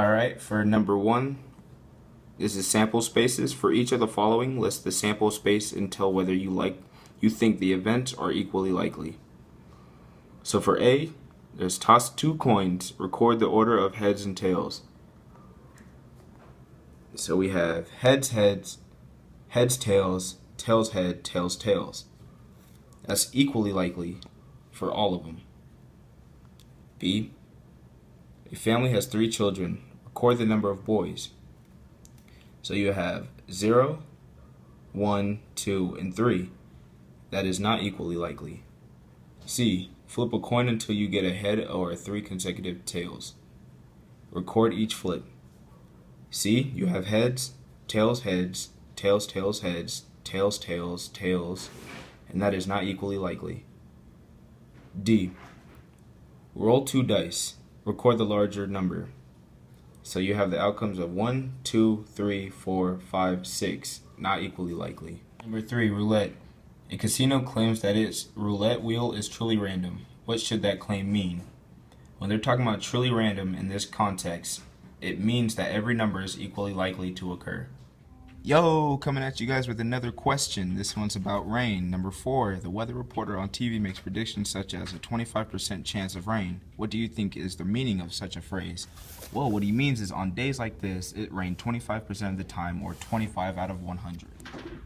Alright, for number 1, this is sample spaces. For each of the following, list the sample space and tell whether you think the events are equally likely. So for A, there's toss 2 coins, record the order of heads and tails. So we have heads, heads, heads, tails, tails, head, tails, tails. That's equally likely for all of them. B, a family has 3 children. Record the number of boys. So you have 0, 1, 2, and 3. That is not equally likely. C, flip a coin until you get a head or 3 consecutive tails. Record each flip. C, you have heads, tails, heads, tails, tails, heads, tails, tails, tails, and that is not equally likely. D, roll 2 dice. Record the larger number. So you have the outcomes of 1, 2, 3, 4, 5, 6, not equally likely. Number 3, roulette. A casino claims that its roulette wheel is truly random. What should that claim mean? When they're talking about truly random in this context, it means that every number is equally likely to occur. Yo, coming at you guys with another question. This one's about rain. Number 4, the weather reporter on TV makes predictions such as a 25% chance of rain. What do you think is the meaning of such a phrase? Well, what he means is on days like this, it rained 25% of the time, or 25 out of 100.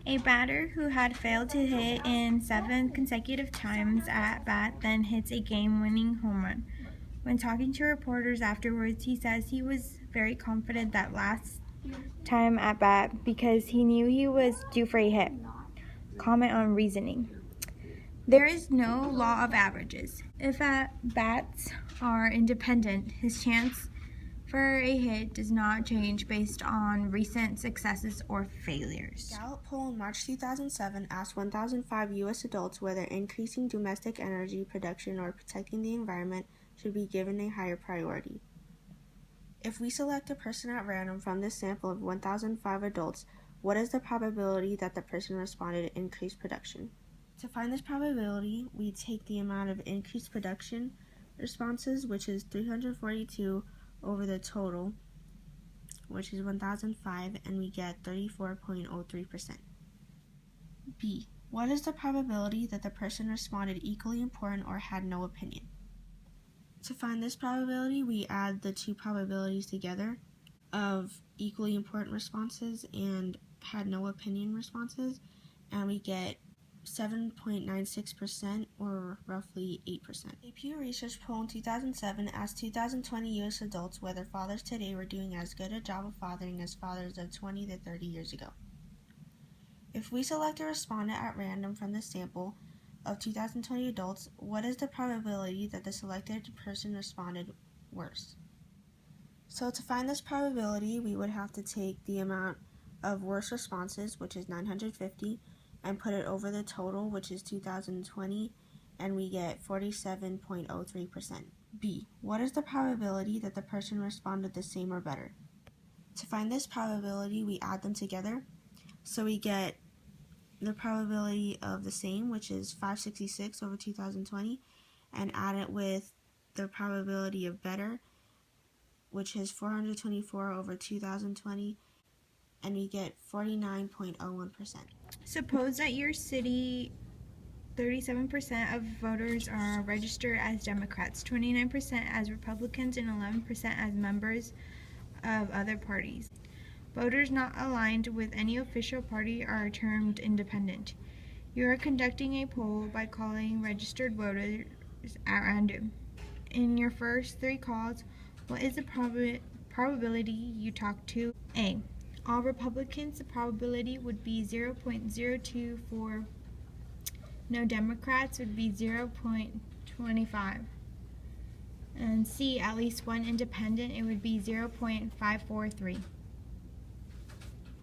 A batter who had failed to hit in 7 consecutive times at bat then hits a game-winning home run. When talking to reporters afterwards, he says he was very confident that last time at bat because he knew he was due for a hit. Comment on reasoning. There is no law of averages. If at-bats are independent, his chance for a hit does not change based on recent successes or failures. A Gallup poll in March 2007 asked 1,005 U.S. adults whether increasing domestic energy production or protecting the environment should be given a higher priority. If we select a person at random from this sample of 1,005 adults, what is the probability that the person responded to increased production? To find this probability, we take the amount of increased production responses, which is 342, over the total, which is 1,005, and we get 34.03%. B. What is the probability that the person responded equally important or had no opinion? To find this probability, we add the 2 probabilities together of equally important responses and had no opinion responses, and we get 7.96%, or roughly 8%. A Pew Research poll in 2007 asked 2020 U.S. adults whether fathers today were doing as good a job of fathering as fathers of 20 to 30 years ago. If we select a respondent at random from the sample of 2020 adults, what is the probability that the selected person responded worse? So to find this probability, we would have to take the amount of worse responses, which is 950, and put it over the total, which is 2020, and we get 47.03%. B. What is the probability that the person responded the same or better? To find this probability, we add them together, so we get the probability of the same, which is 566 over 2020, and add it with the probability of better, which is 424 over 2020, and we get 49.01%. Suppose that your city, 37% of voters are registered as Democrats, 29% as Republicans, and 11% as members of other parties. Voters not aligned with any official party are termed independent. You are conducting a poll by calling registered voters at random. In your first 3 calls, what is the probability you talk to? A. All Republicans, the probability would be 0.024. No Democrats would be 0.25. And C, at least one independent, it would be 0.543.